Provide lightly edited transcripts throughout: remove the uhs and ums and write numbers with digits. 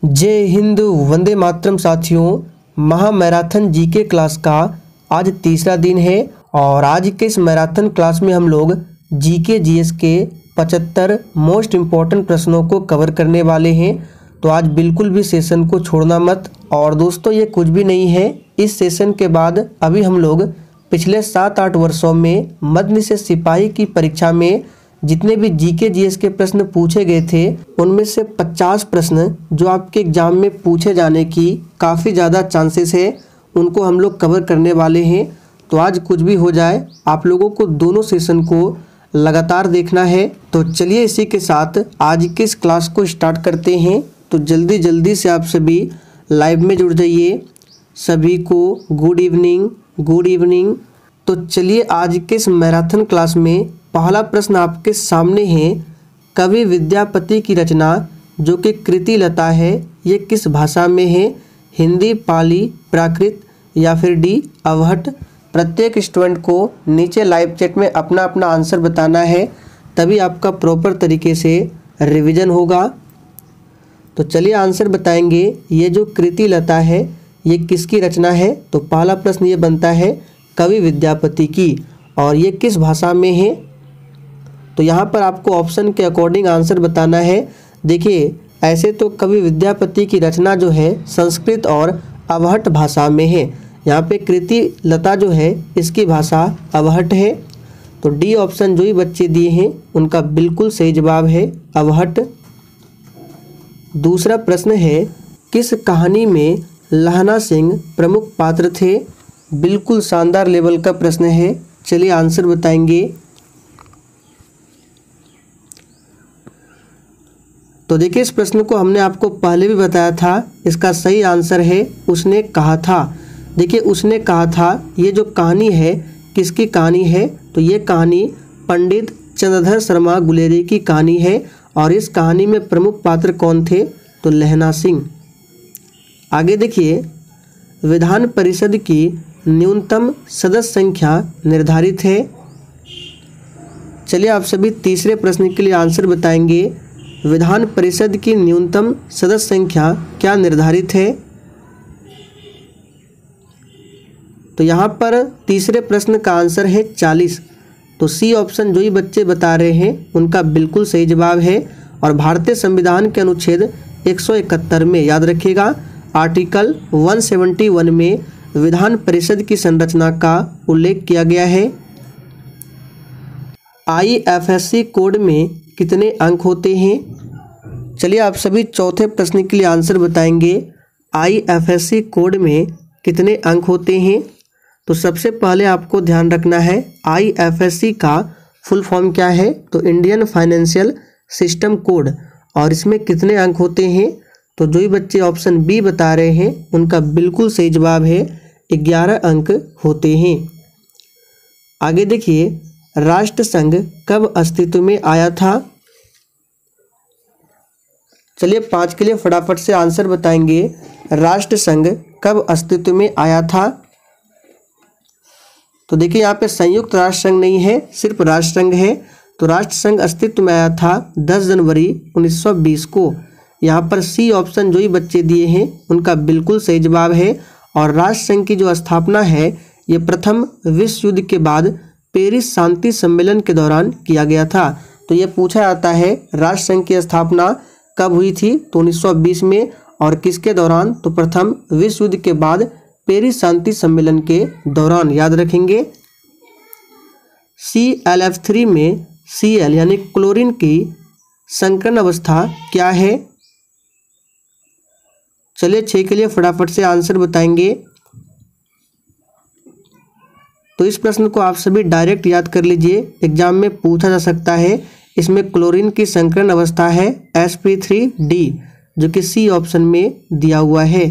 जय हिंद, वंदे मातरम साथियों। महामैराथन GK class का आज तीसरा दिन है और आज के इस मैराथन क्लास में हम लोग जीके जीएस के 75 मोस्ट इम्पॉर्टेंट प्रश्नों को कवर करने वाले हैं। तो आज बिल्कुल भी सेशन को छोड़ना मत। और दोस्तों, ये कुछ भी नहीं है, इस सेशन के बाद अभी हम लोग पिछले 7-8 वर्षों में मध्य निषेध सिपाही की परीक्षा में जितने भी जीके जीएस के प्रश्न पूछे गए थे उनमें से 50 प्रश्न जो आपके एग्जाम में पूछे जाने की काफ़ी ज़्यादा चांसेस है, उनको हम लोग कवर करने वाले हैं। तो आज कुछ भी हो जाए, आप लोगों को दोनों सेशन को लगातार देखना है। तो चलिए इसी के साथ आज की इस क्लास को स्टार्ट करते हैं। तो जल्दी जल्दी से आप सभी लाइव में जुड़ जाइए। सभी को गुड इवनिंग, गुड इवनिंग। तो चलिए आज के इस मैराथन क्लास में पहला प्रश्न आपके सामने है। कवि विद्यापति की रचना जो कि कृति लता है, ये किस भाषा में है? हिंदी, पाली, प्राकृत या फिर डी अवहट? प्रत्येक स्टूडेंट को नीचे लाइव चैट में अपना अपना आंसर बताना है, तभी आपका प्रॉपर तरीके से रिवीजन होगा। तो चलिए आंसर बताएंगे। ये जो कृति लता है ये किसकी रचना है? तो पहला प्रश्न ये बनता है कवि विद्यापति की। और ये किस भाषा में है? तो यहाँ पर आपको ऑप्शन के अकॉर्डिंग आंसर बताना है। देखिए, ऐसे तो कवि विद्यापति की रचना जो है संस्कृत और अवहट भाषा में है। यहाँ पे कृति लता जो है इसकी भाषा अवहट है। तो डी ऑप्शन जो ही बच्चे दिए हैं उनका बिल्कुल सही जवाब है अवहट। दूसरा प्रश्न है, किस कहानी में लहना सिंह प्रमुख पात्र थे? बिल्कुल शानदार लेवल का प्रश्न है। चलिए आंसर बताएंगे। तो देखिए, इस प्रश्न को हमने आपको पहले भी बताया था। इसका सही आंसर है उसने कहा था। देखिए, उसने कहा था, ये जो कहानी है किसकी कहानी है? तो ये कहानी पंडित चंद्रधर शर्मा गुलेरी की कहानी है। और इस कहानी में प्रमुख पात्र कौन थे? तो लहना सिंह। आगे देखिए, विधान परिषद की न्यूनतम सदस्य संख्या निर्धारित है। चलिए आप सभी तीसरे प्रश्न के लिए आंसर बताएंगे। विधान परिषद की न्यूनतम सदस्य संख्या क्या निर्धारित है? तो यहाँ पर तीसरे प्रश्न का आंसर है 40। तो सी ऑप्शन जो ही बच्चे बता रहे हैं उनका बिल्कुल सही जवाब है। और भारतीय संविधान के अनुच्छेद 171 में, याद रखिएगा, आर्टिकल 171 में विधान परिषद की संरचना का उल्लेख किया गया है। IFSC कोड में कितने अंक होते हैं? चलिए आप सभी चौथे प्रश्न के लिए आंसर बताएंगे। IFSC कोड में कितने अंक होते हैं? तो सबसे पहले आपको ध्यान रखना है IFSC का फुल फॉर्म क्या है? तो इंडियन फाइनेंशियल सिस्टम कोड। और इसमें कितने अंक होते हैं? तो जो ही बच्चे ऑप्शन बी बता रहे हैं उनका बिल्कुल सही जवाब है 11 अंक होते हैं। आगे देखिए, राष्ट्रसंघ कब अस्तित्व में आया था? चलिए 5 के लिए फटाफट से आंसर बताएंगे। राष्ट्रसंघ कब अस्तित्व में आया था? तो देखिए, यहाँ पे संयुक्त राष्ट्र संघ नहीं है, सिर्फ राष्ट्रसंघ है। तो राष्ट्रसंघ अस्तित्व में आया था 10 जनवरी 1920 को। यहाँ पर सी ऑप्शन जो ही बच्चे दिए हैं उनका बिल्कुल सही जवाब है। और राष्ट्रसंघ की जो स्थापना है ये प्रथम विश्व युद्ध के बाद पेरिस शांति सम्मेलन के दौरान किया गया था। तो ये पूछा जाता है राष्ट्रसंघ की स्थापना कब हुई थी? तो 1920 में। और किसके दौरान? तो प्रथम विश्व युद्ध के बाद पेरिस शांति सम्मेलन के दौरान, याद रखेंगे। ClF3 में Cl यानी क्लोरीन की संकरण अवस्था क्या है? चलिए 6 के लिए फटाफट से आंसर बताएंगे। तो इस प्रश्न को आप सभी डायरेक्ट याद कर लीजिए, एग्जाम में पूछा जा सकता है। इसमें क्लोरीन की संकरण अवस्था है sp3d, जो कि सी ऑप्शन में दिया हुआ है।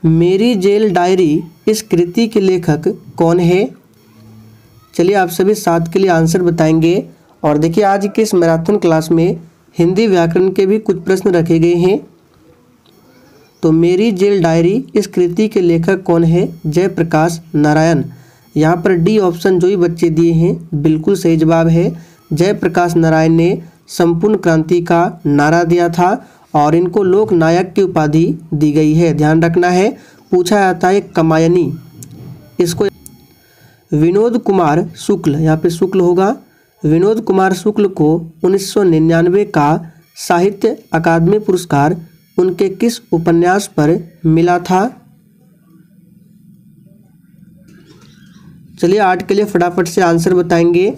मेरी जेल डायरी इस कृति के लेखक कौन है? चलिए आप सभी 7 के लिए आंसर बताएंगे। और देखिए, आज के इस मैराथन क्लास में हिंदी व्याकरण के भी कुछ प्रश्न रखे गए हैं। तो मेरी जेल डायरी इस कृति के लेखक कौन है? जयप्रकाश नारायण। यहाँ पर डी ऑप्शन जो ही बच्चे दिए हैं बिल्कुल सही जवाब है। जयप्रकाश नारायण ने संपूर्ण क्रांति का नारा दिया था और इनको लोक नायक की उपाधि दी गई है, ध्यान रखना है। पूछा जाता है कमायनी, इसको विनोद कुमार शुक्ल, यहाँ पे शुक्ल होगा, विनोद कुमार शुक्ल को 1999 का साहित्य अकादमी पुरस्कार उनके किस उपन्यास पर मिला था? चलिए 8 के लिए फटाफट से आंसर बताएंगे।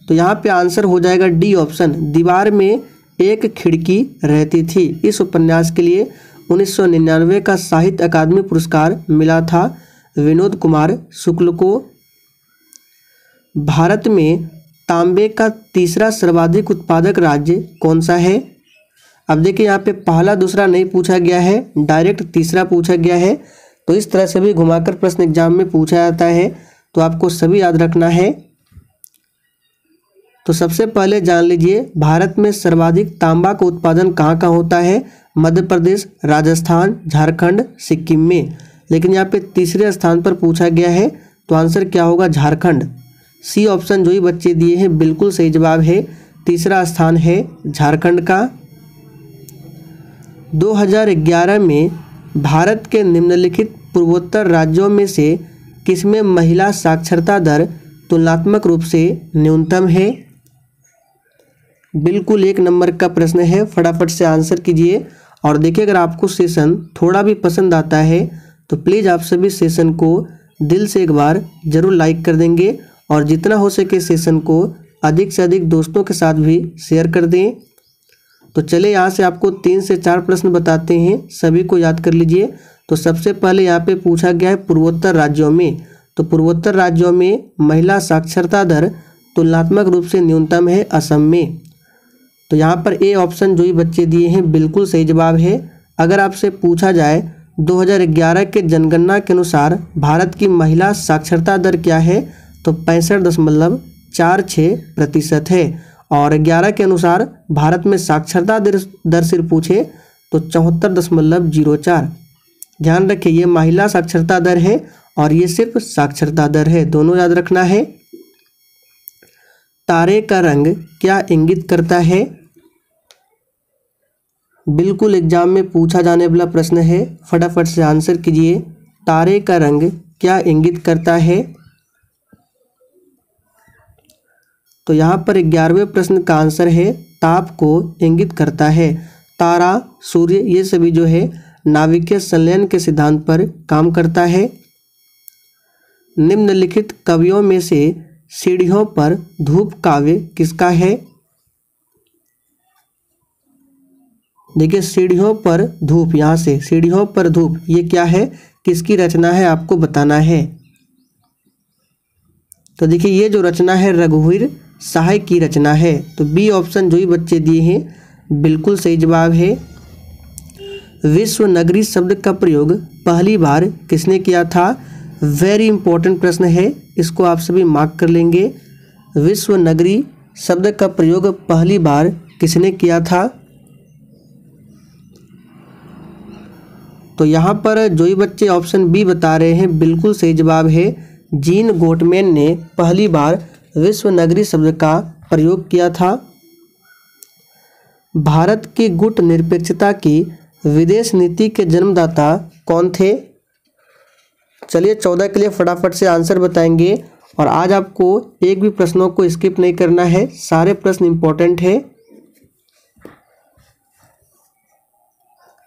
तो यहाँ पे आंसर हो जाएगा डी ऑप्शन, दीवार में एक खिड़की रहती थी। इस उपन्यास के लिए 1999 का साहित्य अकादमी पुरस्कार मिला था विनोद कुमार शुक्ल को। भारत में तांबे का तीसरा सर्वाधिक उत्पादक राज्य कौन सा है? अब देखिए यहाँ पे पहला दूसरा नहीं पूछा गया है, डायरेक्ट तीसरा पूछा गया है। तो इस तरह से भी घुमाकर प्रश्न एग्जाम में पूछा जाता है, तो आपको सभी याद रखना है। तो सबसे पहले जान लीजिए भारत में सर्वाधिक तांबा का उत्पादन कहाँ कहाँ होता है? मध्य प्रदेश, राजस्थान, झारखंड, सिक्किम में। लेकिन यहाँ पे तीसरे स्थान पर पूछा गया है, तो आंसर क्या होगा? झारखंड। सी ऑप्शन जो ही बच्चे दिए हैं बिल्कुल सही जवाब है, तीसरा स्थान है झारखंड का। 2011 में भारत के निम्नलिखित पूर्वोत्तर राज्यों में से किसमें महिला साक्षरता दर तुलनात्मक रूप से न्यूनतम है? बिल्कुल 1 नंबर का प्रश्न है, फटाफट से आंसर कीजिए। और देखिए अगर आपको सेशन थोड़ा भी पसंद आता है तो प्लीज़ आप सभी सेशन को दिल से एक बार ज़रूर लाइक कर देंगे और जितना हो सके सेशन को अधिक से अधिक दोस्तों के साथ भी शेयर कर दें। तो चले यहाँ से आपको 3 से 4 प्रश्न बताते हैं, सभी को याद कर लीजिए। तो सबसे पहले यहाँ पे पूछा गया है पूर्वोत्तर राज्यों में, तो पूर्वोत्तर राज्यों में महिला साक्षरता दर तुलनात्मक रूप से न्यूनतम है असम में। तो यहाँ पर ए ऑप्शन जो ही बच्चे दिए हैं बिल्कुल सही जवाब है। अगर आपसे पूछा जाए 2011 के जनगणना के अनुसार भारत की महिला साक्षरता दर क्या है, तो 65.46% है। और 11 के अनुसार भारत में साक्षरता दर सिर्फ पूछे तो 74.04। ध्यान रखिए ये महिला साक्षरता दर है और ये सिर्फ साक्षरता दर है, दोनों याद रखना है। तारे का रंग क्या इंगित करता है? बिल्कुल एग्जाम में पूछा जाने वाला प्रश्न है, फटाफट से आंसर कीजिए। तारे का रंग क्या इंगित करता है? तो यहाँ पर 11वें प्रश्न का आंसर है ताप को इंगित करता है। तारा, सूर्य ये सभी जो है नाभिकीय संलयन के सिद्धांत पर काम करता है। निम्नलिखित कवियों में से सीढ़ियों पर धूप काव्य किसका है? देखिए सीढ़ियों पर धूप, यहाँ से सीढ़ियों पर धूप ये क्या है, किसकी रचना है आपको बताना है। तो देखिए ये जो रचना है रघुवीर सहाय की रचना है। तो बी ऑप्शन जो ही बच्चे दिए हैं बिल्कुल सही जवाब है। विश्व नगरी शब्द का प्रयोग पहली बार किसने किया था? वेरी इंपॉर्टेंट प्रश्न है, इसको आप सभी मार्क कर लेंगे। विश्व नगरी शब्द का प्रयोग पहली बार किसने किया था? तो यहाँ पर जो ही बच्चे ऑप्शन बी बता रहे हैं बिल्कुल सही जवाब है। जीन गोटमैन ने पहली बार विश्व नगरी शब्द का प्रयोग किया था। भारत की गुट निरपेक्षता की विदेश नीति के जन्मदाता कौन थे? चलिए 14 के लिए फटाफट से आंसर बताएंगे और आज आपको एक भी प्रश्नों को स्किप नहीं करना है, सारे प्रश्न इंपॉर्टेंट है।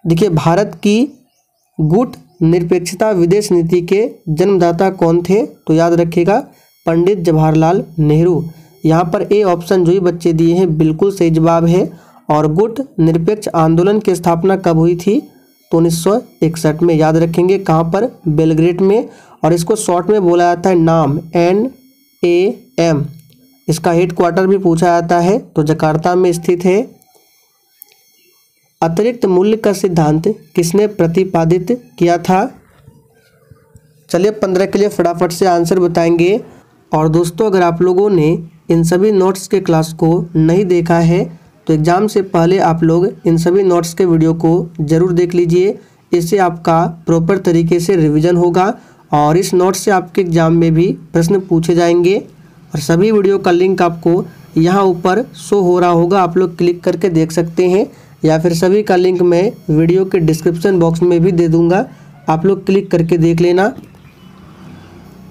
देखिए भारत की गुट निरपेक्षता विदेश नीति के जन्मदाता कौन थे? तो याद रखिएगा पंडित जवाहरलाल नेहरू। यहाँ पर ए ऑप्शन जो ही बच्चे दिए हैं बिल्कुल सही जवाब है। और गुट निरपेक्ष आंदोलन की स्थापना कब हुई थी? तो 1961 में। याद रखेंगे कहाँ पर? बेलग्रेड में। और इसको शॉर्ट में बोला जाता है नाम, NAM। इसका हेडक्वार्टर भी पूछा जाता है, तो जकार्ता में स्थित है। अतिरिक्त मूल्य का सिद्धांत किसने प्रतिपादित किया था? चलिए 15 के लिए फटाफट से आंसर बताएंगे। और दोस्तों अगर आप लोगों ने इन सभी नोट्स के क्लास को नहीं देखा है तो एग्ज़ाम से पहले आप लोग इन सभी नोट्स के वीडियो को ज़रूर देख लीजिए, इससे आपका प्रॉपर तरीके से रिवीजन होगा और इस नोट्स से आपके एग्ज़ाम में भी प्रश्न पूछे जाएंगे। और सभी वीडियो का लिंक आपको यहाँ ऊपर शो हो रहा होगा, आप लोग क्लिक करके देख सकते हैं, या फिर सभी का लिंक मैं वीडियो के डिस्क्रिप्शन बॉक्स में भी दे दूंगा, आप लोग क्लिक करके देख लेना।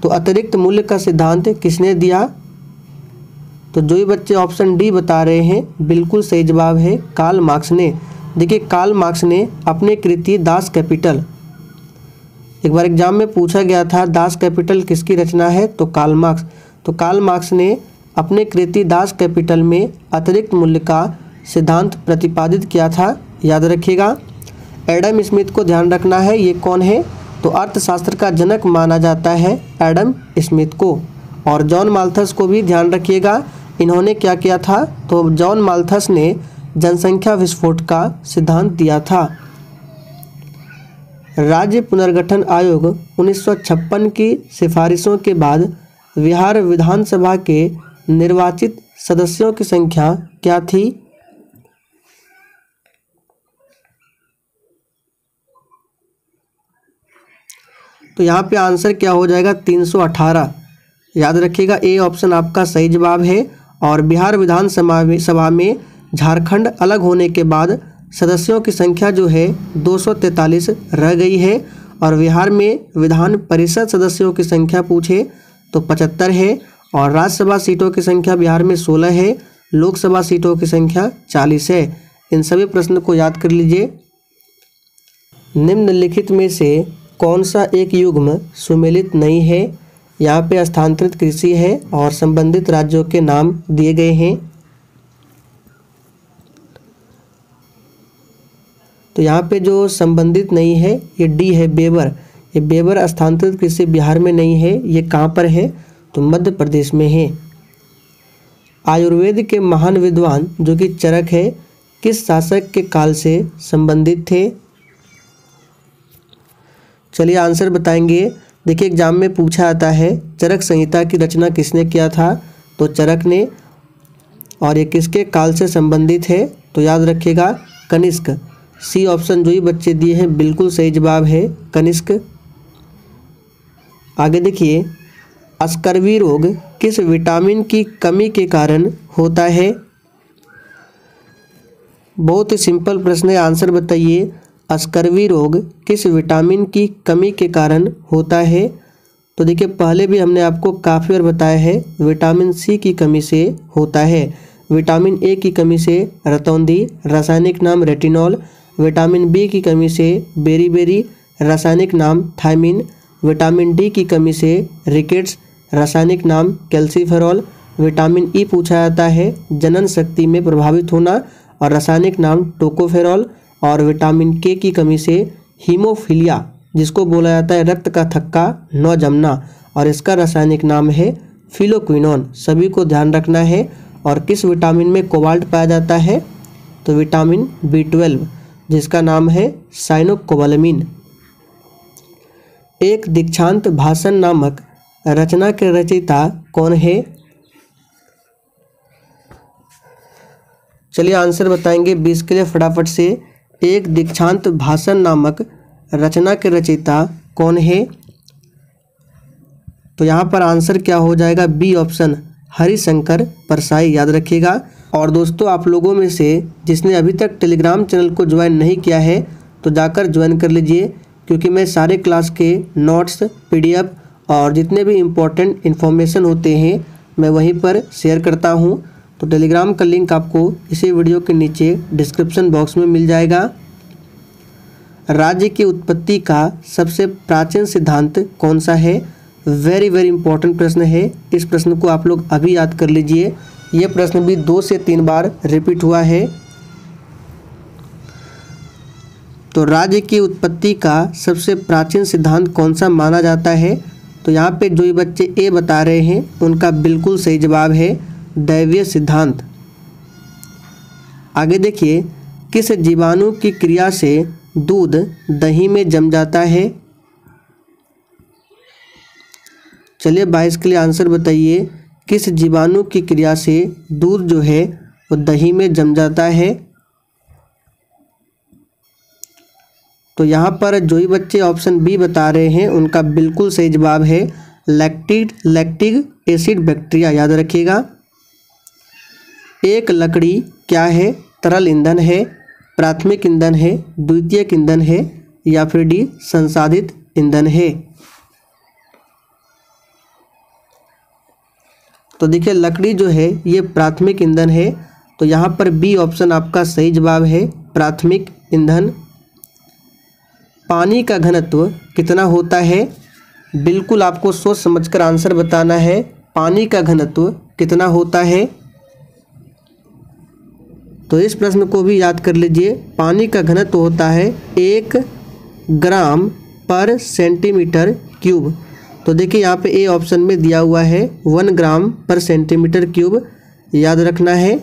तो अतिरिक्त मूल्य का सिद्धांत किसने दिया? तो जो भी बच्चे ऑप्शन डी बता रहे हैं बिल्कुल सही जवाब है कार्ल मार्क्स ने। देखिए कार्ल मार्क्स ने अपने कृति दास कैपिटल, एक बार एग्जाम में पूछा गया था दास कैपिटल किसकी रचना है, तो कार्ल मार्क्स। तो कार्ल मार्क्स ने अपने कृति दास कैपिटल में अतिरिक्त मूल्य का सिद्धांत प्रतिपादित किया था, याद रखिएगा। एडम स्मिथ को ध्यान रखना है, ये कौन है? तो अर्थशास्त्र का जनक माना जाता है एडम स्मिथ को। और जॉन माल्थस को भी ध्यान रखिएगा, इन्होंने क्या किया था? तो जॉन माल्थस ने जनसंख्या विस्फोट का सिद्धांत दिया था। राज्य पुनर्गठन आयोग 1956 की सिफारिशों के बाद बिहार विधानसभा के निर्वाचित सदस्यों की संख्या क्या थी? तो यहाँ पे आंसर क्या हो जाएगा? 318। याद रखिएगा, ए ऑप्शन आपका सही जवाब है। और बिहार विधानसभा में झारखंड अलग होने के बाद सदस्यों की संख्या जो है 243 रह गई है। और बिहार में विधान परिषद सदस्यों की संख्या पूछे तो 75 है। और राज्यसभा सीटों की संख्या बिहार में 16 है, लोकसभा सीटों की संख्या 40 है। इन सभी प्रश्न को याद कर लीजिए। निम्नलिखित में से कौन सा एक युग्म सुमेलित नहीं है? यहाँ पे स्थानांतरित कृषि है और संबंधित राज्यों के नाम दिए गए हैं। तो यहाँ पे जो संबंधित नहीं है ये डी है, बेबर। ये बेबर स्थानांतरित कृषि बिहार में नहीं है, ये कहाँ पर है? तो मध्य प्रदेश में है। आयुर्वेद के महान विद्वान जो कि चरक है, किस शासक के काल से संबंधित थे? चलिए आंसर बताएंगे। देखिए एग्जाम में पूछा जाता है चरक संहिता की रचना किसने किया था? तो चरक ने। और ये किसके काल से संबंधित है? तो याद रखिएगा कनिष्क। सी ऑप्शन जो ही बच्चे दिए हैं बिल्कुल सही जवाब है कनिष्क। आगे देखिए, स्कर्वी रोग किस विटामिन की कमी के कारण होता है? बहुत ही सिंपल प्रश्न है, आंसर बताइए। स्कर्वी रोग किस विटामिन की कमी के कारण होता है? तो देखिए पहले भी हमने आपको काफ़ी बार बताया है, विटामिन सी की कमी से होता है। विटामिन ए की कमी से रतौंधी, रासायनिक नाम रेटिनॉल। विटामिन बी की कमी से बेरीबेरी, रासायनिक नाम थायमिन। विटामिन डी की कमी से रिकेट्स, रासायनिक नाम कैल्सीफेरॉल। विटामिन ई पूछा जाता है जनन शक्ति में प्रभावित होना और रासायनिक नाम टोकोफेरॉल। और विटामिन के की कमी से हीमोफीलिया, जिसको बोला जाता है रक्त का थक्का, न जमना, और इसका रासायनिक नाम है फिलोक्विनोन। सभी को ध्यान रखना है। और किस विटामिन में कोबाल्ट पाया जाता है? तो विटामिन B12, जिसका नाम है साइनोकोबालामिन। एक दीक्षांत भाषण नामक रचना के रचयिता कौन है? चलिए आंसर बताएंगे 20 के लिए फटाफट से। एक दीक्षांत भाषण नामक रचना के रचयिता कौन है? तो यहाँ पर आंसर क्या हो जाएगा? बी ऑप्शन हरिशंकर परसाई, याद रखिएगा। और दोस्तों आप लोगों में से जिसने अभी तक टेलीग्राम चैनल को ज्वाइन नहीं किया है तो जाकर ज्वाइन कर लीजिए, क्योंकि मैं सारे क्लास के नोट्स, PDF और जितने भी इम्पोर्टेंट इन्फॉर्मेशन होते हैं मैं वहीं पर शेयर करता हूँ। तो टेलीग्राम का लिंक आपको इसी वीडियो के नीचे डिस्क्रिप्शन बॉक्स में मिल जाएगा। राज्य की उत्पत्ति का सबसे प्राचीन सिद्धांत कौन सा है? वेरी इंपॉर्टेंट प्रश्न है, इस प्रश्न को आप लोग अभी याद कर लीजिए। यह प्रश्न भी 2 से 3 बार रिपीट हुआ है। तो राज्य की उत्पत्ति का सबसे प्राचीन सिद्धांत कौन सा माना जाता है? तो यहाँ पे जो ये बच्चे ए बता रहे हैं उनका बिल्कुल सही जवाब है दैवीय सिद्धांत। आगे देखिए, किस जीवाणु की क्रिया से दूध दही में जम जाता है? चलिए 22 के लिए आंसर बताइए। किस जीवाणु की क्रिया से दूध जो है वो दही में जम जाता है? तो यहाँ पर जो ही बच्चे ऑप्शन बी बता रहे हैं उनका बिल्कुल सही जवाब है लैक्टिक एसिड बैक्टीरिया, याद रखिएगा। एक लकड़ी क्या है? तरल ईंधन है, प्राथमिक ईंधन है, द्वितीयक ईंधन है या फिर डी संसाधित ईंधन है। तो देखिए लकड़ी जो है ये प्राथमिक ईंधन है, तो यहाँ पर बी ऑप्शन आपका सही जवाब है, प्राथमिक ईंधन। पानी का घनत्व कितना होता है? बिल्कुल आपको सोच समझकर आंसर बताना है। पानी का घनत्व कितना होता है? तो इस प्रश्न को भी याद कर लीजिए। पानी का घनत्व होता है 1 ग्राम पर सेंटीमीटर क्यूब। तो देखिए यहाँ पे ए ऑप्शन में दिया हुआ है 1 ग्राम पर सेंटीमीटर क्यूब, याद रखना है।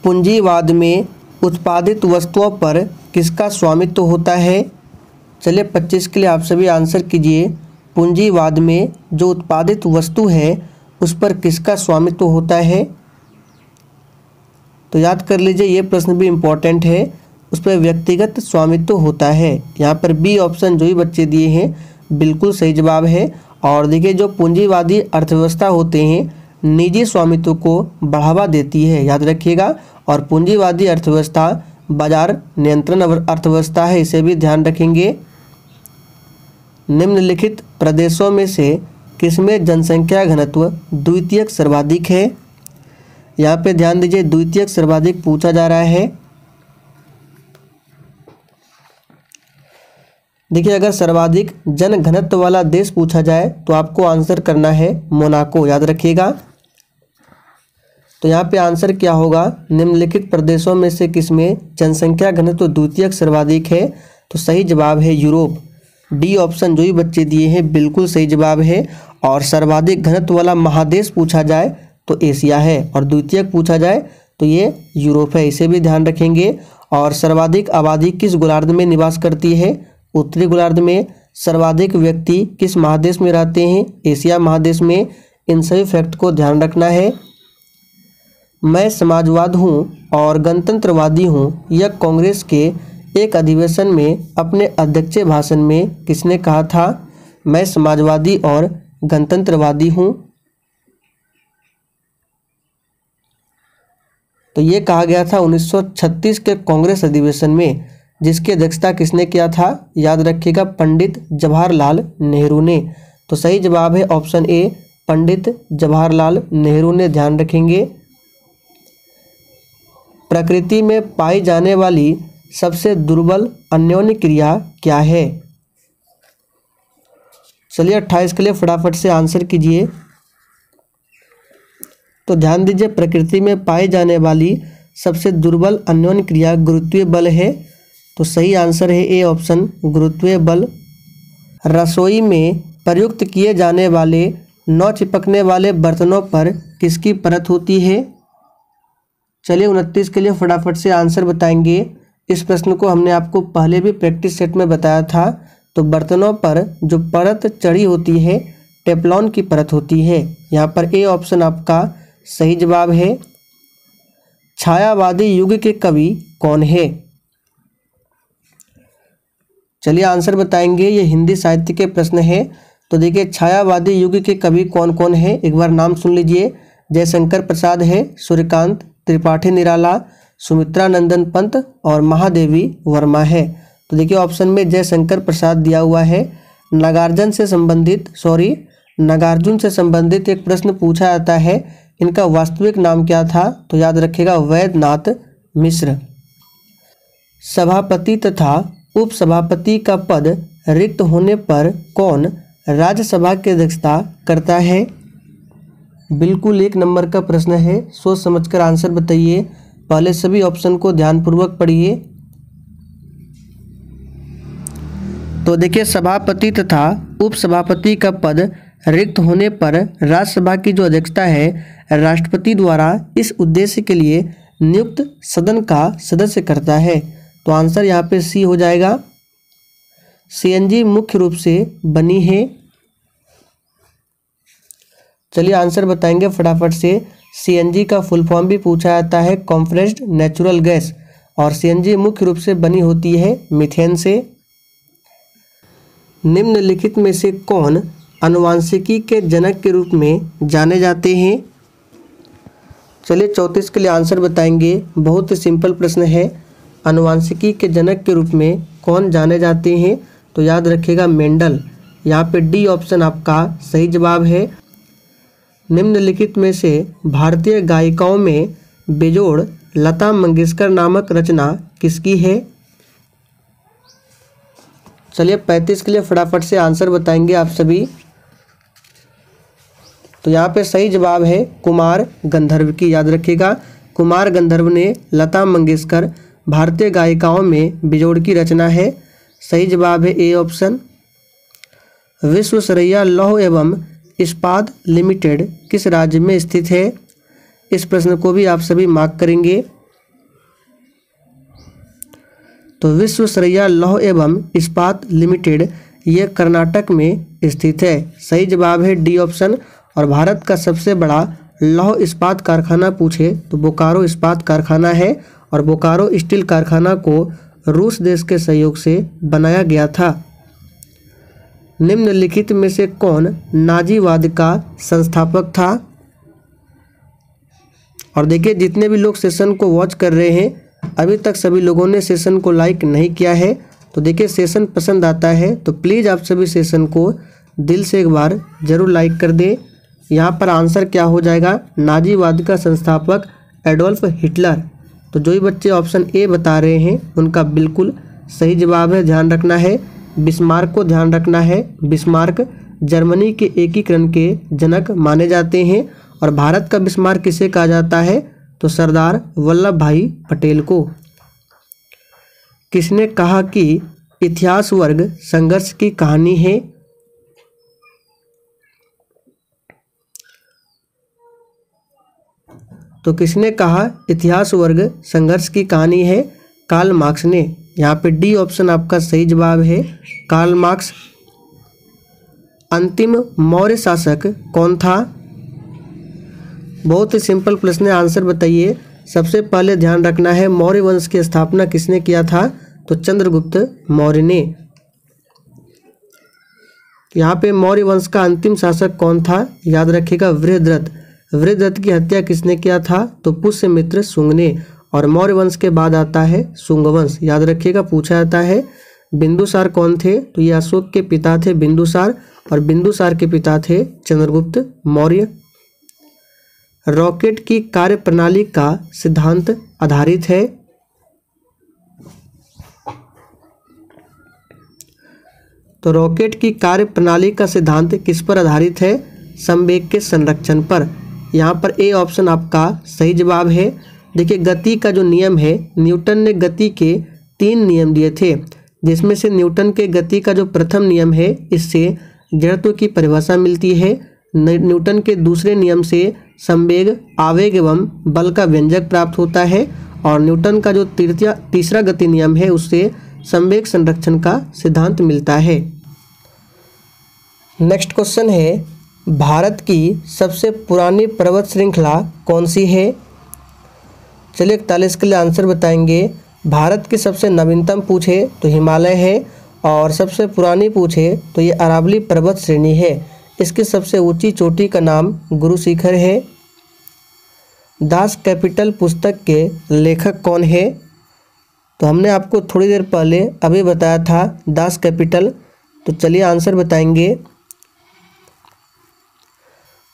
पूंजीवाद में उत्पादित वस्तुओं पर किसका स्वामित्व होता है? चलिए 25 के लिए आप सभी आंसर कीजिए। पूंजीवाद में जो उत्पादित वस्तु है उस पर किसका स्वामित्व होता है? तो याद कर लीजिए ये प्रश्न भी इम्पोर्टेंट है, उस पर व्यक्तिगत स्वामित्व होता है। यहाँ पर बी ऑप्शन जो ही बच्चे दिए हैं बिल्कुल सही जवाब है। और देखिए जो पूंजीवादी अर्थव्यवस्था होते हैं निजी स्वामित्व को बढ़ावा देती है, याद रखिएगा। और पूंजीवादी अर्थव्यवस्था बाजार नियंत्रण अर्थव्यवस्था है, इसे भी ध्यान रखेंगे। निम्नलिखित प्रदेशों में से किसमें जनसंख्या घनत्व द्वितीयक सर्वाधिक है? यहाँ पे ध्यान दीजिए, द्वितीयक सर्वाधिक पूछा जा रहा है। देखिए अगर सर्वाधिक जन घनत्व वाला देश पूछा जाए तो आपको आंसर करना है मोनाको, याद रखिएगा। तो यहाँ पे आंसर क्या होगा? निम्नलिखित प्रदेशों में से किसमें जनसंख्या घनत्व द्वितीयक सर्वाधिक है? तो सही जवाब है यूरोप। डी ऑप्शन जो ही बच्चे दिए हैं बिल्कुल सही जवाब है। और सर्वाधिक घनत्व वाला महादेश पूछा जाए तो एशिया है, और द्वितीयक पूछा जाए तो ये यूरोप है, इसे भी ध्यान रखेंगे। और सर्वाधिक आबादी किस गोलार्ध में निवास करती है? उत्तरी गोलार्ध में। सर्वाधिक व्यक्ति किस महादेश में रहते हैं? एशिया महादेश में। इन सभी फैक्ट को ध्यान रखना है। मैं समाजवाद हूँ और गणतंत्रवादी हूँ, यह कांग्रेस के एक अधिवेशन में अपने अध्यक्षीय भाषण में किसने कहा था? मैं समाजवादी और गणतंत्रवादी हूँ। तो ये कहा गया था 1936 के कांग्रेस अधिवेशन में, जिसकी अध्यक्षता किसने किया था? याद रखिएगा पंडित जवाहरलाल नेहरू ने। तो सही जवाब है ऑप्शन ए, पंडित जवाहरलाल नेहरू ने, ध्यान रखेंगे। प्रकृति में पाई जाने वाली सबसे दुर्बल अन्योन्य क्रिया क्या है? चलिए 28 के लिए फटाफट से आंसर कीजिए। तो ध्यान दीजिए प्रकृति में पाई जाने वाली सबसे दुर्बल अन्योन्य क्रिया गुरुत्वीय बल है। तो सही आंसर है ए ऑप्शन, गुरुत्वीय बल। रसोई में प्रयुक्त किए जाने वाले न चिपकने वाले बर्तनों पर किसकी परत होती है? चलिए 29 के लिए फटाफट से आंसर बताएंगे। इस प्रश्न को हमने आपको पहले भी प्रैक्टिस सेट में बताया था। तो बर्तनों पर जो परत चढ़ी होती है टेफ्लॉन की परत होती है। यहाँ पर ए ऑप्शन आपका सही जवाब है। छायावादी युग के कवि कौन है? चलिए आंसर बताएंगे, ये हिंदी साहित्य के प्रश्न है। तो देखिए छायावादी युग के कवि कौन कौन है, एक बार नाम सुन लीजिए। जयशंकर प्रसाद है, सूर्यकांत त्रिपाठी निराला, सुमित्रा नंदन पंत और महादेवी वर्मा है। तो देखिए ऑप्शन में जयशंकर प्रसाद दिया हुआ है। नागार्जुन से संबंधित एक प्रश्न पूछा जाता है, इनका वास्तविक नाम क्या था? तो याद रखिएगा वैद्यनाथ मिश्र। सभापति तथा उपसभापति का पद रिक्त होने पर कौन राज्यसभा की अध्यक्षता करता है? बिल्कुल 1 नंबर का प्रश्न है, सोच समझकर आंसर बताइए। पहले सभी ऑप्शन को ध्यानपूर्वक पढ़िए। तो देखिए सभापति तथा उपसभापति का पद रिक्त होने पर राज्यसभा की जो अध्यक्षता है राष्ट्रपति द्वारा इस उद्देश्य के लिए नियुक्त सदन का सदस्य करता है। तो आंसर यहाँ पे सी हो जाएगा। सीएनजी मुख्य रूप से बनी है। चलिए आंसर बताएंगे फटाफट से। सीएनजी का फुल फॉर्म भी पूछा जाता है, कॉम्प्रेस्ड नेचुरल गैस। और सीएनजी मुख्य रूप से बनी होती है मीथेन से। निम्नलिखित में से कौन आनुवांशिकी के जनक के रूप में जाने जाते हैं? चलिए 34 के लिए आंसर बताएंगे। बहुत ही सिंपल प्रश्न है। आनुवांशिकी के जनक के रूप में कौन जाने जाते हैं? तो याद रखिएगा मेंडल। यहाँ पे डी ऑप्शन आपका सही जवाब है। निम्नलिखित में से भारतीय गायिकाओं में बेजोड़ लता मंगेशकर नामक रचना किसकी है? चलिए 35 के लिए फटाफट से आंसर बताएंगे आप सभी। तो यहाँ पे सही जवाब है कुमार गंधर्व की। याद रखिएगा कुमार गंधर्व ने लता मंगेशकर भारतीय गायिकाओं में बेजोड़ की रचना है। सही जवाब है ए ऑप्शन। विश्वेश्वरैया लौह एवं इस्पात लिमिटेड किस राज्य में स्थित है? इस प्रश्न को भी आप सभी मार्क करेंगे। तो विश्वेश्वरैया लौह एवं इस्पात लिमिटेड ये कर्नाटक में स्थित है। सही जवाब है डी ऑप्शन। और भारत का सबसे बड़ा लौह इस्पात कारखाना पूछे तो बोकारो इस्पात कारखाना है। और बोकारो स्टील कारखाना को रूस देश के सहयोग से बनाया गया था। निम्नलिखित में से कौन नाजीवाद का संस्थापक था? और देखिए जितने भी लोग सेशन को वॉच कर रहे हैं, अभी तक सभी लोगों ने सेशन को लाइक नहीं किया है। तो देखिए सेशन पसंद आता है तो प्लीज़ आप सभी सेशन को दिल से एक बार ज़रूर लाइक कर दें। यहाँ पर आंसर क्या हो जाएगा? नाजीवाद का संस्थापक एडोल्फ हिटलर। तो जो भी बच्चे ऑप्शन ए बता रहे हैं उनका बिल्कुल सही जवाब है। ध्यान रखना है, बिस्मार्क को ध्यान रखना है। बिस्मार्क जर्मनी के एकीकरण के जनक माने जाते हैं। और भारत का बिस्मार्क किसे कहा जाता है? तो सरदार वल्लभ भाई पटेल को। किसने कहा कि इतिहास वर्ग संघर्ष की कहानी है? तो किसने कहा इतिहास वर्ग संघर्ष की कहानी है? कार्ल मार्क्स ने। यहाँ पे डी ऑप्शन आपका सही जवाब है, कार्ल मार्क्स। अंतिम मौर्य शासक कौन था? बहुत ही सिंपल प्रश्न है, आंसर बताइए। सबसे पहले ध्यान रखना है मौर्य वंश की स्थापना किसने किया था? तो चंद्रगुप्त मौर्य ने। यहाँ पे मौर्य वंश का अंतिम शासक कौन था? याद रखिएगा वृहद्रथ। वृहद्रथ की हत्या किसने किया था? तो पुष्यमित्र शुंग ने। और मौर्य वंश के बाद आता है शुंग वंश। याद रखिएगा पूछा जाता है। बिंदुसार कौन थे? तो ये अशोक के पिता थे बिंदुसार। और बिंदुसार के पिता थे चंद्रगुप्त मौर्य। रॉकेट की कार्यप्रणाली का सिद्धांत आधारित है? तो रॉकेट की कार्यप्रणाली का सिद्धांत किस पर आधारित है? संवेग के संरक्षण पर। यहाँ पर ए ऑप्शन आपका सही जवाब है। देखिए गति का जो नियम है, न्यूटन ने गति के 3 नियम दिए थे, जिसमें से न्यूटन के गति का जो प्रथम नियम है, इससे जड़त्व की परिभाषा मिलती है। न्यूटन के दूसरे नियम से संवेग, आवेग एवं बल का व्यंजक प्राप्त होता है। और न्यूटन का जो तीसरा गति नियम है, उससे संवेग संरक्षण का सिद्धांत मिलता है। नेक्स्ट क्वेश्चन है, भारत की सबसे पुरानी पर्वत श्रृंखला कौन सी है? चलिए 41 के लिए आंसर बताएंगे। भारत की सबसे नवीनतम पूछे तो हिमालय है। और सबसे पुरानी पूछे तो ये अरावली पर्वत श्रेणी है। इसकी सबसे ऊंची चोटी का नाम गुरु शिखर है। दास कैपिटल पुस्तक के लेखक कौन है? तो हमने आपको थोड़ी देर पहले अभी बताया था दास कैपिटल। तो चलिए आंसर बताएंगे।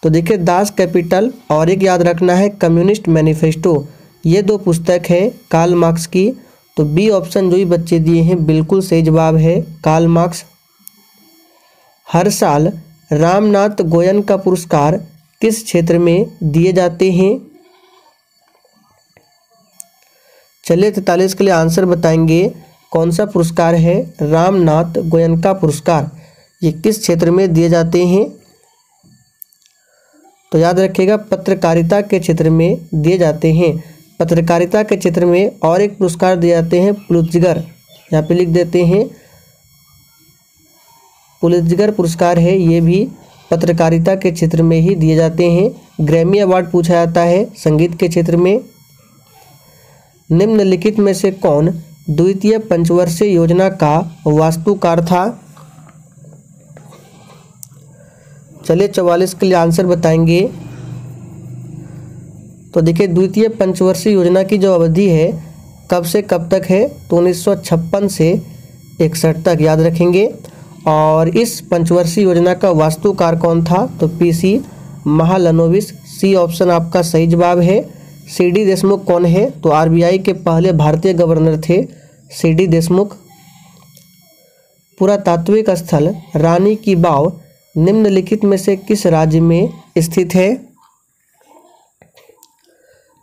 तो देखिए दास कैपिटल और एक याद रखना है कम्युनिस्ट मैनिफेस्टो, ये 2 पुस्तक है कार्ल मार्क्स की। तो बी ऑप्शन जो भी बच्चे दिए हैं बिल्कुल सही जवाब है, कार्ल मार्क्स। हर साल रामनाथ गोयन का पुरस्कार किस क्षेत्र में दिए जाते हैं? चलिए 43 के लिए आंसर बताएंगे। कौन सा पुरस्कार है रामनाथ गोयनका पुरस्कार? ये किस क्षेत्र में दिए जाते हैं? तो याद रखिएगा पत्रकारिता के क्षेत्र में दिए जाते हैं। पत्रकारिता के क्षेत्र में और एक पुरस्कार दिए जाते हैं पुलित्जर। यहाँ पे लिख देते हैं पुलित्जर पुरस्कार है, ये भी पत्रकारिता के क्षेत्र में ही दिए जाते हैं। ग्रैमी अवार्ड पूछा जाता है संगीत के क्षेत्र में। निम्नलिखित में से कौन द्वितीय पंचवर्षीय योजना का वास्तुकार था? चलिए 44 के लिए आंसर बताएंगे। तो देखिए द्वितीय पंचवर्षीय योजना की जो अवधि है कब से कब तक है, तो 1956 से 61 तक, याद रखेंगे। और इस पंचवर्षीय योजना का वास्तुकार कौन था, तो पीसी महालनोबिस, सी ऑप्शन आपका सही जवाब है। सीडी देशमुख कौन है, तो आरबीआई के पहले भारतीय गवर्नर थे सीडी देशमुख। पुरातात्विक स्थल रानी की वाव निम्नलिखित में से किस राज्य में स्थित है।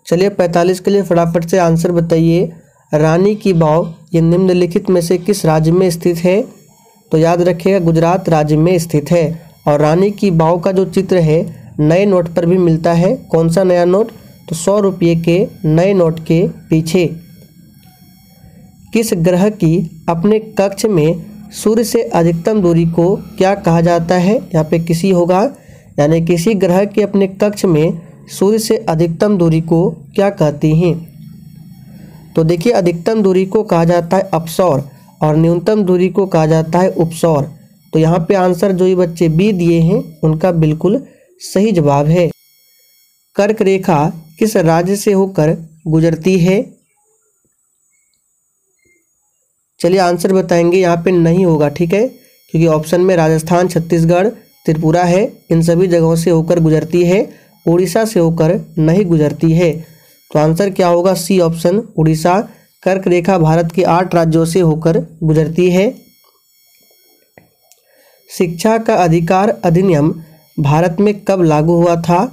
चलिए 45 के लिए फटाफट से आंसर बताइए। रानी की वाव ये निम्नलिखित में से किस राज्य में स्थित है, तो याद रखिएगा गुजरात राज्य में स्थित है। और रानी की वाव का जो चित्र है नए नोट पर भी मिलता है। कौन सा नया नोट, तो 100 रुपये के नए नोट के पीछे। किस ग्रह की अपने कक्ष में सूर्य से अधिकतम दूरी को क्या कहा जाता है, यहाँ पे किसी होगा, यानी किसी ग्रह के अपने कक्ष में सूर्य से अधिकतम दूरी को क्या कहती हैं। तो देखिए अधिकतम दूरी को कहा जाता है अपसौर और न्यूनतम दूरी को कहा जाता है उपसौर। तो यहाँ पे आंसर जो ये बच्चे बी दिए हैं उनका बिल्कुल सही जवाब है। कर्क रेखा किस राज्य से होकर गुजरती है। चलिए आंसर बताएंगे, यहाँ पे नहीं होगा, ठीक है, क्योंकि ऑप्शन में राजस्थान, छत्तीसगढ़, त्रिपुरा है, इन सभी जगहों से होकर गुजरती है, उड़ीसा से होकर नहीं गुजरती है। तो आंसर क्या होगा, सी ऑप्शन उड़ीसा। कर्क रेखा भारत के 8 राज्यों से होकर गुजरती है। शिक्षा का अधिकार अधिनियम भारत में कब लागू हुआ था,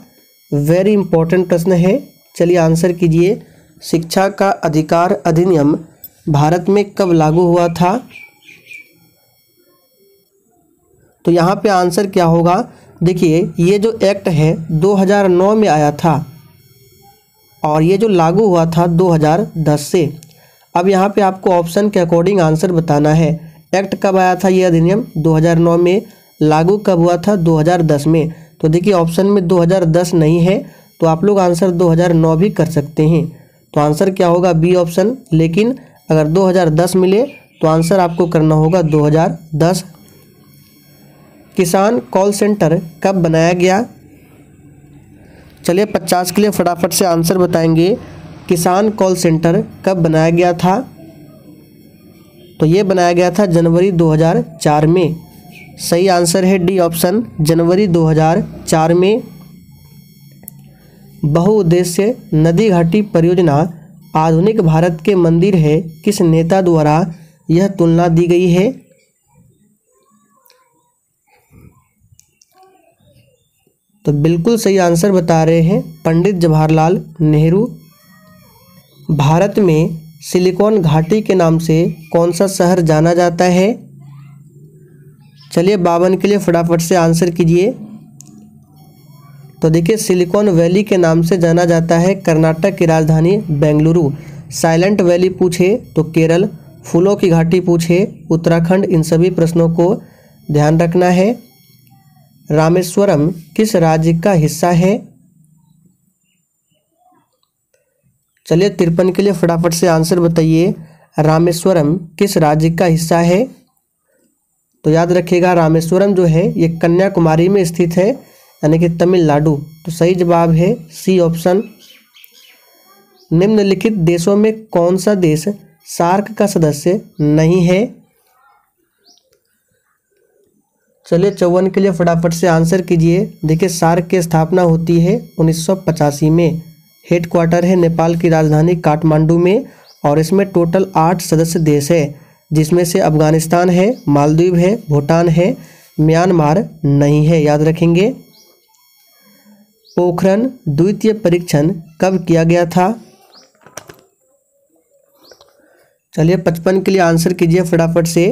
वेरी इंपॉर्टेंट प्रश्न है। चलिए आंसर कीजिए, शिक्षा का अधिकार अधिनियम भारत में कब लागू हुआ था। तो यहाँ पे आंसर क्या होगा, देखिए ये जो एक्ट है 2009 में आया था और ये जो लागू हुआ था 2010 से। अब यहाँ पे आपको ऑप्शन के अकॉर्डिंग आंसर बताना है। एक्ट कब आया था ये अधिनियम, 2009 में, लागू कब हुआ था, 2010 में। तो देखिए ऑप्शन में 2010 नहीं है, तो आप लोग आंसर 2009 भी कर सकते हैं। तो आंसर क्या होगा, बी ऑप्शन। लेकिन अगर 2010 मिले तो आंसर आपको करना होगा 2010। किसान कॉल सेंटर कब बनाया गया। चलिए 50 के लिए फटाफट से आंसर बताएंगे। किसान कॉल सेंटर कब बनाया गया था, तो ये बनाया गया था जनवरी 2004 में। सही आंसर है डी ऑप्शन, जनवरी 2004 में। बहुउद्देश्य नदी घाटी परियोजना आधुनिक भारत के मंदिर है, किस नेता द्वारा यह तुलना दी गई है। तो बिल्कुल सही आंसर बता रहे हैं पंडित जवाहरलाल नेहरू। भारत में सिलिकॉन घाटी के नाम से कौन सा शहर जाना जाता है। चलिए 52 के लिए फटाफट से आंसर कीजिए। तो देखिए सिलिकॉन वैली के नाम से जाना जाता है कर्नाटक की राजधानी बेंगलुरु। साइलेंट वैली पूछे तो केरल, फूलों की घाटी पूछे उत्तराखंड। इन सभी प्रश्नों को ध्यान रखना है। रामेश्वरम किस राज्य का हिस्सा है। चलिए 53 के लिए फटाफट से आंसर बताइए। रामेश्वरम किस राज्य का हिस्सा है। तो याद रखिएगा रामेश्वरम जो है ये कन्याकुमारी में स्थित है, यानी कि तमिलनाडु। तो सही जवाब है सी ऑप्शन। निम्नलिखित देशों में कौन सा देश सार्क का सदस्य नहीं है। चलिए 54 के लिए फटाफट से आंसर कीजिए। देखिए सार्क की स्थापना होती है 1985 में। हेडक्वार्टर है नेपाल की राजधानी काठमांडू में और इसमें टोटल 8 सदस्य देश है, जिसमें से अफगानिस्तान है, मालदीव है, भूटान है, म्यांमार नहीं है, याद रखेंगे। पोखरण द्वितीय परीक्षण कब किया गया था। चलिए 55 के लिए आंसर कीजिए फटाफट से।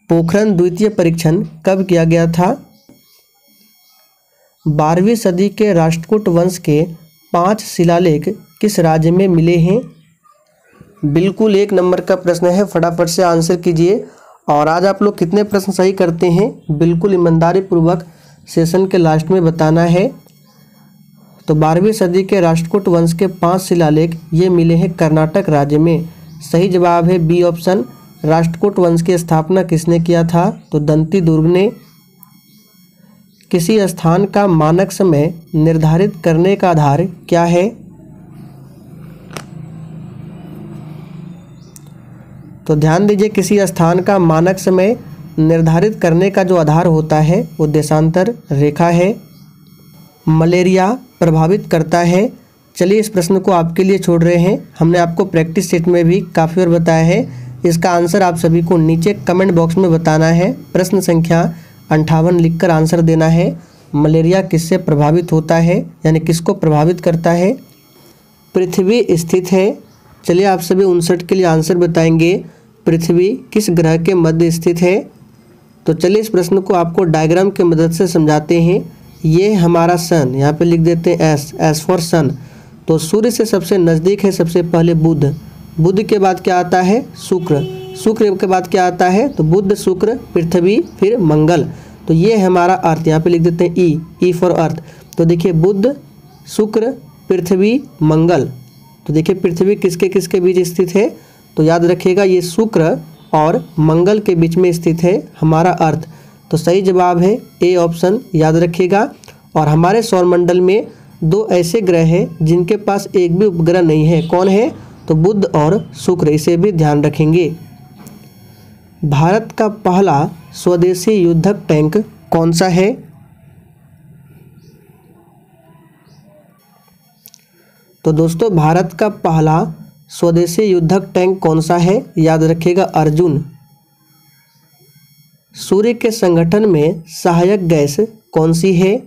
पोखरण द्वितीय परीक्षण कब किया गया था। 12वीं सदी के राष्ट्रकूट वंश के 5 शिलालेख किस राज्य में मिले हैं। बिल्कुल 1 नंबर का प्रश्न है, फटाफट से आंसर कीजिए। और आज आप लोग कितने प्रश्न सही करते हैं बिल्कुल ईमानदारी पूर्वक सेशन के लास्ट में बताना है। तो 12वीं सदी के राष्ट्रकूट वंश के 5 शिलालेख ये मिले हैं कर्नाटक राज्य में। सही जवाब है बी ऑप्शन। राष्ट्रकूट वंश की स्थापना किसने किया था, तो दंती दुर्ग ने। किसी स्थान का मानक समय निर्धारित करने का आधार क्या है। तो ध्यान दीजिए, किसी स्थान का मानक समय निर्धारित करने का जो आधार होता है वो देशांतर रेखा है। मलेरिया प्रभावित करता है। चलिए इस प्रश्न को आपके लिए छोड़ रहे हैं, हमने आपको प्रैक्टिस सेट में भी काफ़ी बार बताया है। इसका आंसर आप सभी को नीचे कमेंट बॉक्स में बताना है। प्रश्न संख्या 58 लिखकर आंसर देना है। मलेरिया किससे प्रभावित होता है, यानी किसको प्रभावित करता है? पृथ्वी स्थित है। चलिए आप सभी 59 के लिए आंसर बताएंगे। पृथ्वी किस ग्रह के मध्य स्थित है? तो चलिए इस प्रश्न को आपको डायग्राम की मदद से समझाते हैं। ये हमारा सन, यहाँ पे लिख देते हैं एस फॉर सन। तो सूर्य से सबसे नज़दीक है सबसे पहले बुध। बुध के बाद क्या आता है? शुक्र। शुक्र के बाद क्या आता है? तो बुध, शुक्र, पृथ्वी, फिर मंगल। तो ये है हमारा अर्थ, यहाँ पे लिख देते हैं ई फॉर अर्थ। तो देखिए बुध, शुक्र, पृथ्वी, मंगल। तो देखिए पृथ्वी किसके किसके बीच स्थित है? तो याद रखिएगा ये शुक्र और मंगल के बीच में स्थित है हमारा अर्थ। तो सही जवाब है ए ऑप्शन, याद रखिएगा। और हमारे सौरमंडल में 2 ऐसे ग्रह हैं जिनके पास एक भी उपग्रह नहीं है। कौन है? तो बुध और शुक्र, इसे भी ध्यान रखेंगे। भारत का पहला स्वदेशी युद्धक टैंक कौन सा है? तो दोस्तों भारत का पहला स्वदेशी युद्धक टैंक कौन सा है? याद रखिएगा अर्जुन। सूर्य के संगठन में सहायक गैस कौन सी है?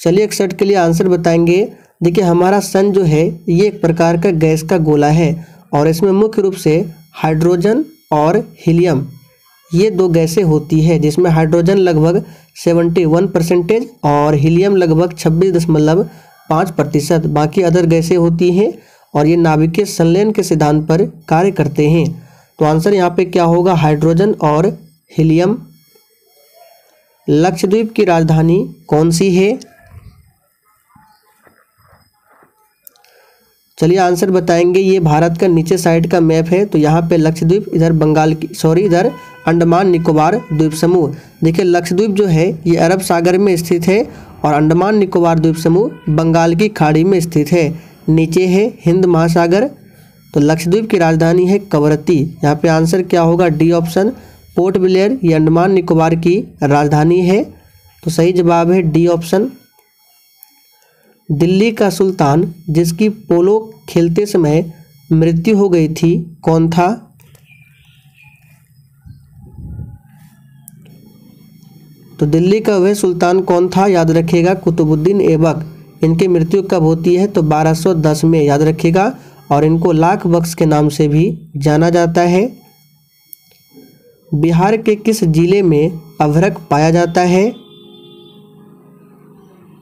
चलिए 61 के लिए आंसर बताएंगे। देखिए हमारा सन जो है ये एक प्रकार का गैस का गोला है और इसमें मुख्य रूप से हाइड्रोजन और हीलियम, ये 2 गैसें होती है, जिसमें हाइड्रोजन लगभग 71% और हीलियम लगभग 26.5%। बाकी अदर गैसें होती हैं और ये नाभिकीय संलयन के सिद्धांत पर कार्य करते हैं। तो आंसर यहाँ पे क्या होगा? हाइड्रोजन और हीलियम। लक्षद्वीप की राजधानी कौन सी है? चलिए आंसर बताएंगे। ये भारत का नीचे साइड का मैप है। तो यहाँ पे लक्षद्वीप, इधर इधर अंडमान निकोबार द्वीप समूह। देखिए लक्षद्वीप जो है ये अरब सागर में स्थित है और अंडमान निकोबार द्वीप समूह बंगाल की खाड़ी में स्थित है। नीचे है हिंद महासागर। तो लक्षद्वीप की राजधानी है कवरत्ती। यहाँ पे आंसर क्या होगा? D option, port Blair. ये अंडमान निकोबार की राजधानी है। तो सही जवाब है डी ऑप्शन। दिल्ली का सुल्तान जिसकी पोलो खेलते समय मृत्यु हो गई थी कौन था? तो दिल्ली का वह सुल्तान कौन था? याद रखिएगा कुतुबुद्दीन ऐबक। इनकी मृत्यु कब होती है? तो 1210 में, याद रखिएगा। और इनको लाख बख्श के नाम से भी जाना जाता है। बिहार के किस जिले में अभ्रक पाया जाता है?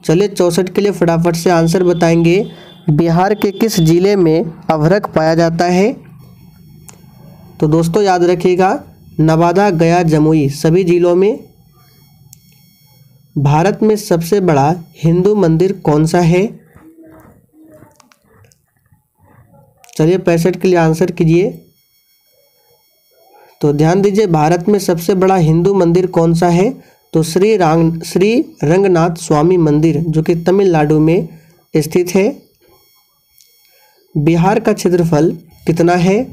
चलिए 64 के लिए फटाफट से आंसर बताएंगे। बिहार के किस जिले में अभ्रक पाया जाता है? तो दोस्तों याद रखिएगा नवादा, गया, जमुई, सभी जिलों में। भारत में सबसे बड़ा हिंदू मंदिर कौन सा है? चलिए 65 के लिए आंसर कीजिए। तो ध्यान दीजिए भारत में सबसे बड़ा हिंदू मंदिर कौन सा है? तो श्री रंगनाथ स्वामी मंदिर, जो कि तमिलनाडु में स्थित है। बिहार का क्षेत्रफल कितना है?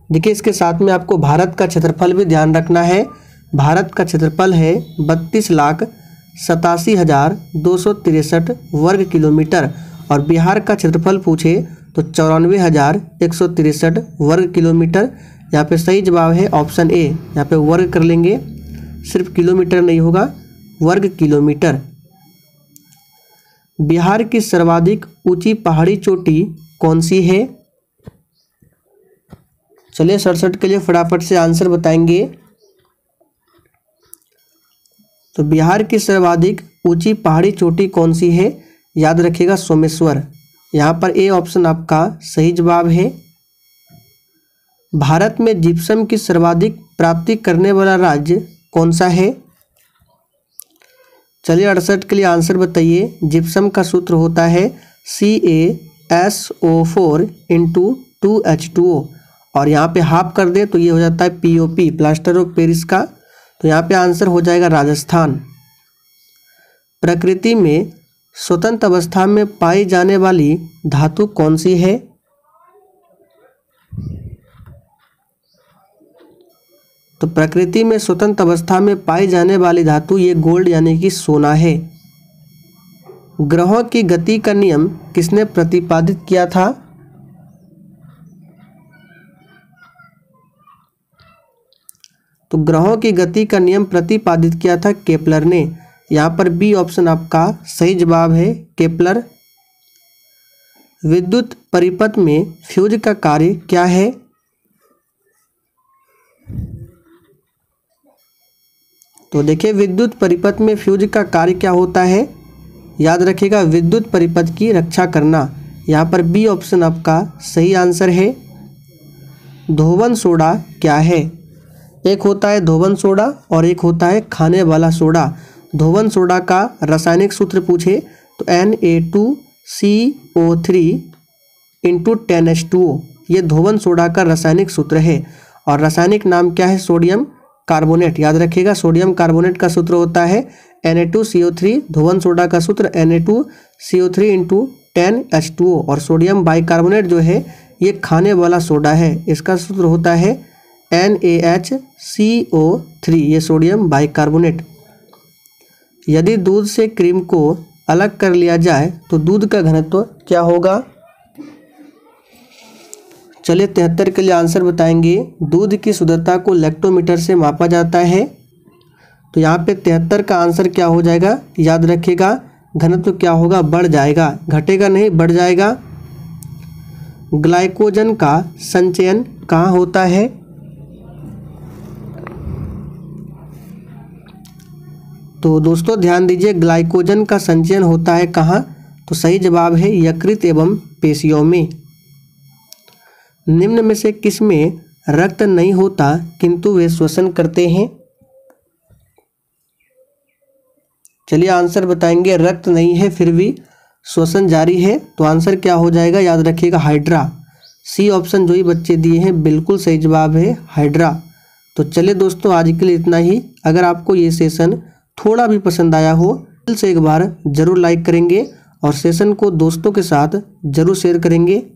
देखिए इसके साथ में आपको भारत का क्षेत्रफल भी ध्यान रखना है। भारत का क्षेत्रफल है 32,87,263 वर्ग किलोमीटर और बिहार का क्षेत्रफल पूछे तो 94,163 वर्ग किलोमीटर। यहाँ पे सही जवाब है ऑप्शन ए। यहाँ पे वर्ग कर लेंगे, सिर्फ किलोमीटर नहीं होगा, वर्ग किलोमीटर। बिहार की सर्वाधिक ऊंची पहाड़ी चोटी कौन सी है? चलिए 67 के लिए फटाफट से आंसर बताएंगे। तो बिहार की सर्वाधिक ऊंची पहाड़ी चोटी कौन सी है? याद रखिएगा सोमेश्वर। यहाँ पर ए ऑप्शन आपका सही जवाब है। भारत में जिप्सम की सर्वाधिक प्राप्ति करने वाला राज्य कौन सा है? चलिए 68 के लिए आंसर बताइए। जिप्सम का सूत्र होता है CaSO4 × 2H2O और यहाँ पे हाफ कर दे तो ये हो जाता है POP, प्लास्टर ऑफ पेरिस का। तो यहाँ पे आंसर हो जाएगा राजस्थान। प्रकृति में स्वतंत्र अवस्था में पाई जाने वाली धातु कौन सी है? तो प्रकृति में स्वतंत्र अवस्था में पाई जाने वाली धातु ये गोल्ड यानी कि सोना है। ग्रहों की गति का नियम किसने प्रतिपादित किया था? तो ग्रहों की गति का नियम प्रतिपादित किया था केपलर ने। यहाँ पर बी ऑप्शन आपका सही जवाब है, केपलर। विद्युत परिपथ में फ्यूज का कार्य क्या है? तो देखिए विद्युत परिपथ में फ्यूज का कार्य क्या होता है? याद रखिएगा, विद्युत परिपथ की रक्षा करना। यहाँ पर बी ऑप्शन आपका सही आंसर है। धोवन सोडा क्या है? एक होता है धोवन सोडा और एक होता है खाने वाला सोडा। धोवन सोडा का रासायनिक सूत्र पूछे तो Na2CO3 इंटू 10H2O, ये धोवन सोडा का रासायनिक सूत्र है। और रासायनिक नाम क्या है? Sodium carbonate. याद रखिएगा, सोडियम कार्बोनेट का सूत्र होता है Na2CO3। धोवन सोडा का सूत्र Na2CO3 इंटू 10H2O। और सोडियम बाइकार्बोनेट जो है ये खाने वाला सोडा है, इसका सूत्र होता है NaHCO3, ये सोडियम बाइकार्बोनेट। यदि दूध से क्रीम को अलग कर लिया जाए तो दूध का घनत्व क्या होगा? चलिए 73 के लिए आंसर बताएंगे। दूध की शुद्धता को लैक्टोमीटर से मापा जाता है। तो यहाँ पे 73 का आंसर क्या हो जाएगा? याद रखिएगा, घनत्व क्या होगा? बढ़ जाएगा, घटेगा नहीं, बढ़ जाएगा। ग्लाइकोजन का संचयन कहाँ होता है? तो दोस्तों ध्यान दीजिए, ग्लाइकोजन का संचयन होता है कहाँ? तो सही जवाब है यकृत एवं पेशियों में। निम्न में से किस में रक्त नहीं होता किंतु वे श्वसन करते हैं? चलिए आंसर बताएंगे। रक्त नहीं है फिर भी श्वसन जारी है, तो आंसर क्या हो जाएगा? याद रखिएगा, हाइड्रा। सी ऑप्शन जो ही बच्चे दिए हैं बिल्कुल सही जवाब है, हाइड्रा। तो चलिए दोस्तों आज के लिए इतना ही। अगर आपको ये सेशन थोड़ा भी पसंद आया हो दिल से एक बार जरूर लाइक करेंगे और सेशन को दोस्तों के साथ जरूर शेयर करेंगे।